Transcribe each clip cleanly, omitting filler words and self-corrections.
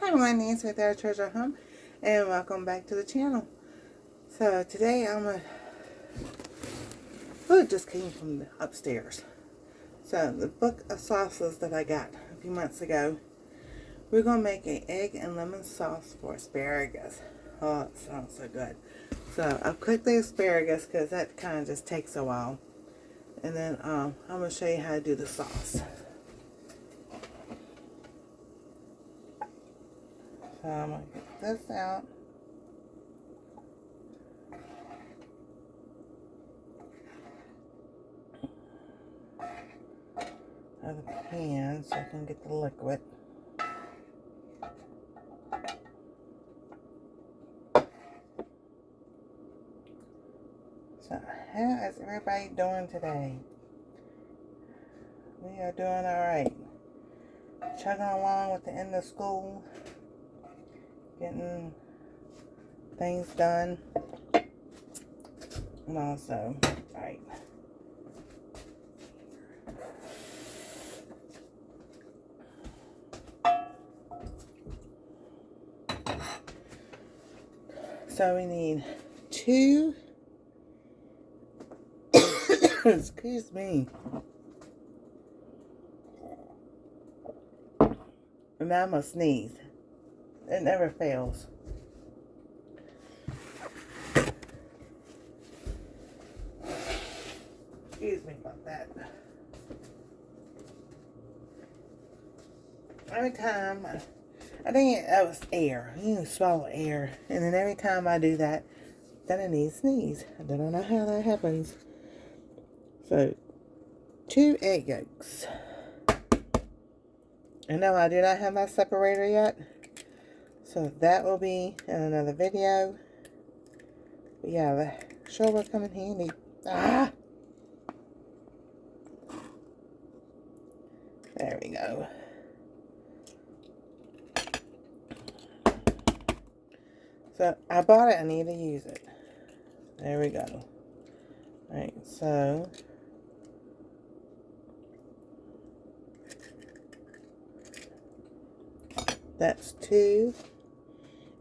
Hi, my name's with our treasure home, and welcome back to the channel. So today it just came from the upstairs. So the book of sauces that I got a few months ago, we're gonna make an egg and lemon sauce for asparagus. Oh, it sounds so good. So I've cooked the asparagus because that kind of just takes a while, and then I'm gonna show you how to do the sauce. So I'm going to get this out. Out of the pan so I can get the liquid. So how is everybody doing today? We are doing alright. Chugging along with the end of school. Getting things done. And also, alright. So we need 2, excuse me. And now I'm gonna sneeze. It never fails. Excuse me about that. Every time, I think that was air. You can swallow air. And then every time I do that, then I need to sneeze. I don't know how that happens. So, 2 egg yolks. I know I do not have my separator yet. So that will be in another video. But yeah, the sure will come in handy. Ah! There we go. So I bought it, I need to use it. There we go. Alright, so that's 2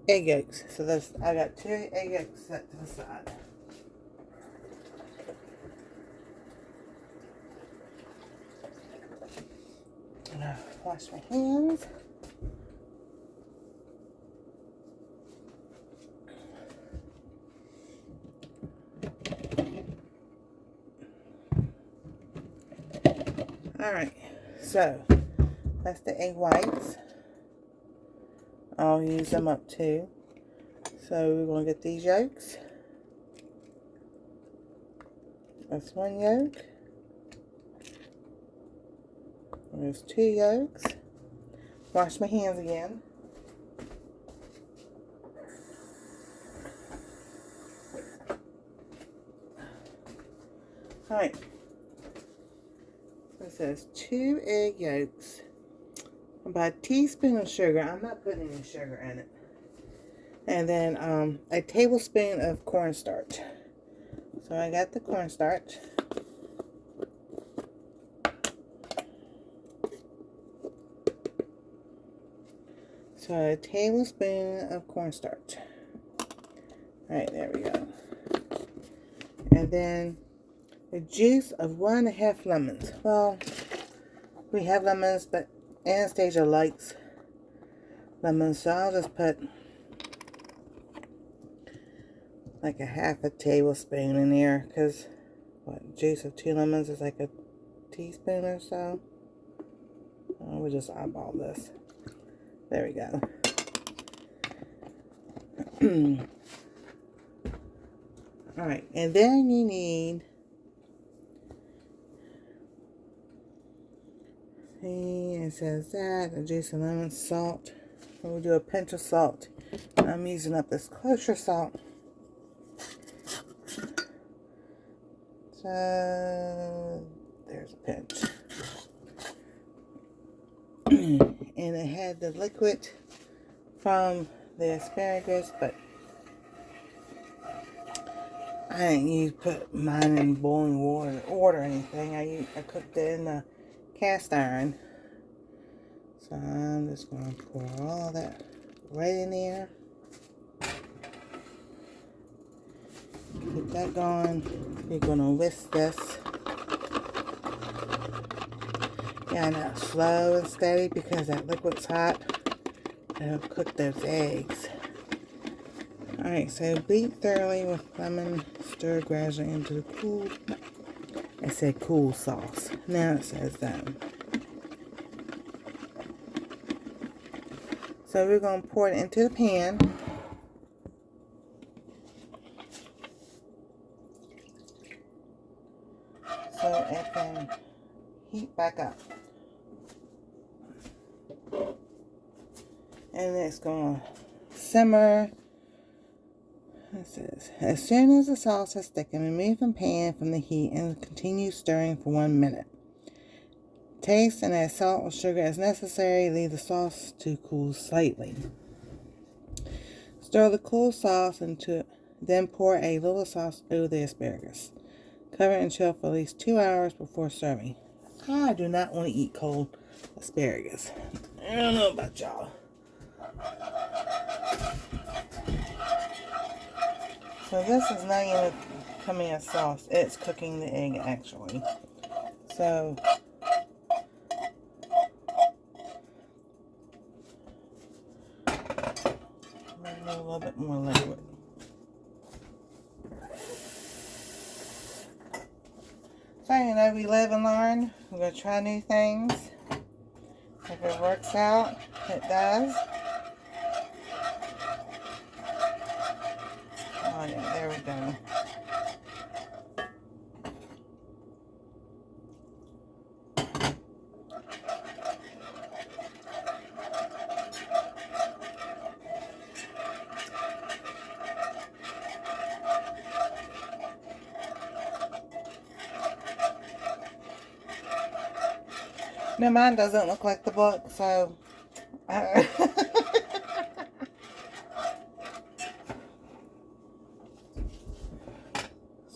egg yolks. So that's, I got 2 egg yolks set to the side. Now wash my hands. Alright, so that's the egg whites. I'll use them up too. So we're going to get these yolks. That's 1 yolk. There's 2 yolks. Wash my hands again. Alright. It says 2 egg yolks. About a teaspoon of sugar. I'm not putting any sugar in it. And then a tablespoon of cornstarch. So I got the cornstarch. So a tablespoon of cornstarch. Alright, there we go. And then the juice of 1.5 lemons. Well, we have lemons, but Anastasia likes lemons, so I'll just put like a 1/2 tablespoon in there, because what, juice of 2 lemons is like a teaspoon or so. We'll just eyeball this. There we go. Alright, and then you need, see, it says that, the juice of lemon, salt. We'll do a pinch of salt. I'm using up this kosher salt. So, there's a pinch. And it had the liquid from the asparagus, but I didn't put mine in boiling water or anything. I cooked it in the cast iron. So I'm just going to pour all that right in there. Keep that going. You're going to whisk this. Yeah, now slow and steady because that liquid's hot. It'll cook those eggs. Alright, so beat thoroughly with lemon. Stir gradually into the cool. It said cool sauce. Now it says that. So we're going to pour it into the pan. So it can heat back up. And it's going to simmer. It says, as soon as the sauce has thickened, remove the pan from the heat and continue stirring for 1 minute. Taste and add salt or sugar as necessary. Leave the sauce to cool slightly. Stir the cool sauce into, then pour a little sauce over the asparagus. Cover and chill for at least 2 hours before serving. I do not want to eat cold asparagus. I don't know about y'all. So this is not even coming as sauce. It's cooking the egg actually. So a little bit more liquid. So you know, we live and learn. We're going to try new things. If it works out, it does. Oh yeah, there we go. No, mine doesn't look like the book, so so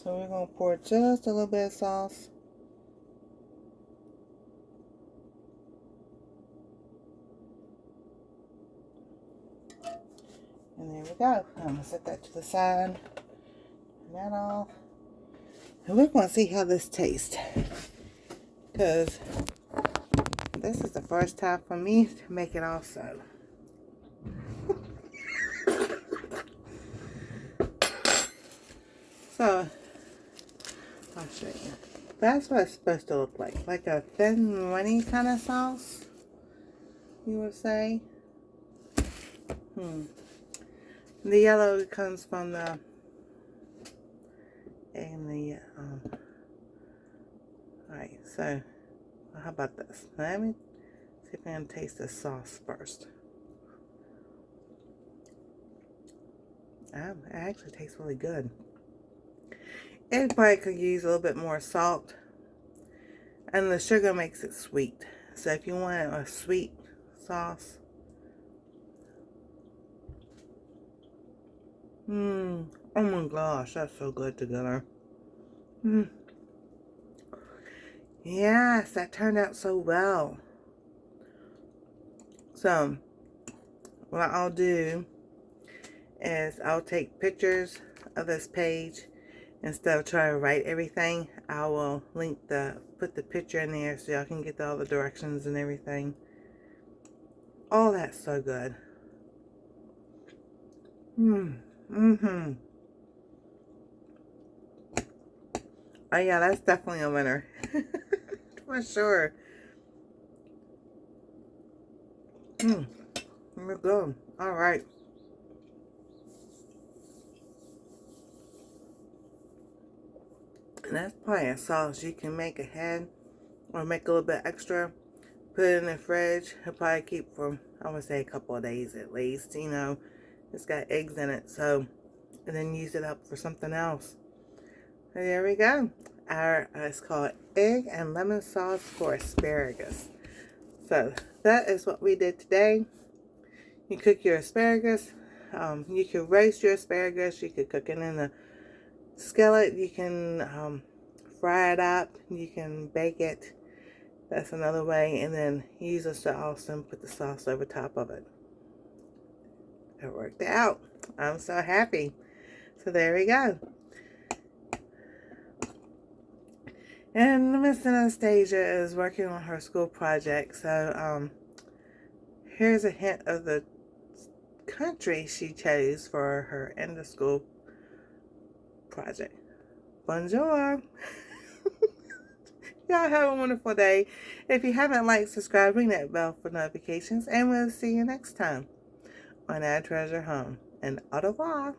we're going to pour just a little bit of sauce. And there we go. I'm going to set that to the side. Turn that off. And we're going to see how this tastes. Because this is the first time for me to make it also. So, I'll show you. That's what it's supposed to look like. Like a thin, runny kind of sauce, you would say. The yellow comes from the, and the, alright, so, how about this? Let me see if I can taste the sauce first. Oh, it actually tastes really good. It probably could use a little bit more salt. And the sugar makes it sweet. So if you want a sweet sauce. Oh my gosh, that's so good together. Yes, that turned out so well. So, what I'll do is I'll take pictures of this page. Instead of trying to write everything, I will put the picture in there so y'all can get all the directions and everything. Oh, that's so good. Oh yeah, that's definitely a winner. For sure. We're good. Alright. And that's probably a sauce you can make ahead or make a little bit extra. Put it in the fridge. It'll probably keep for, I would say, a couple of days at least. You know, it's got eggs in it. So, and then use it up for something else. And there we go. It's called egg and lemon sauce for asparagus. So, that is what we did today. You cook your asparagus. You can roast your asparagus. You could cook it in a skillet. You can fry it up. You can bake it. That's another way. And then use a sauce and put the sauce over top of it. It worked out. I'm so happy. So there we go. And Miss Anastasia is working on her school project. So here's a hint of the country she chose for her end of school project. Bonjour. Y'all have a wonderful day. If you haven't liked, subscribe, ring that bell for notifications, and we'll see you next time on Our Treasure Home. And au revoir.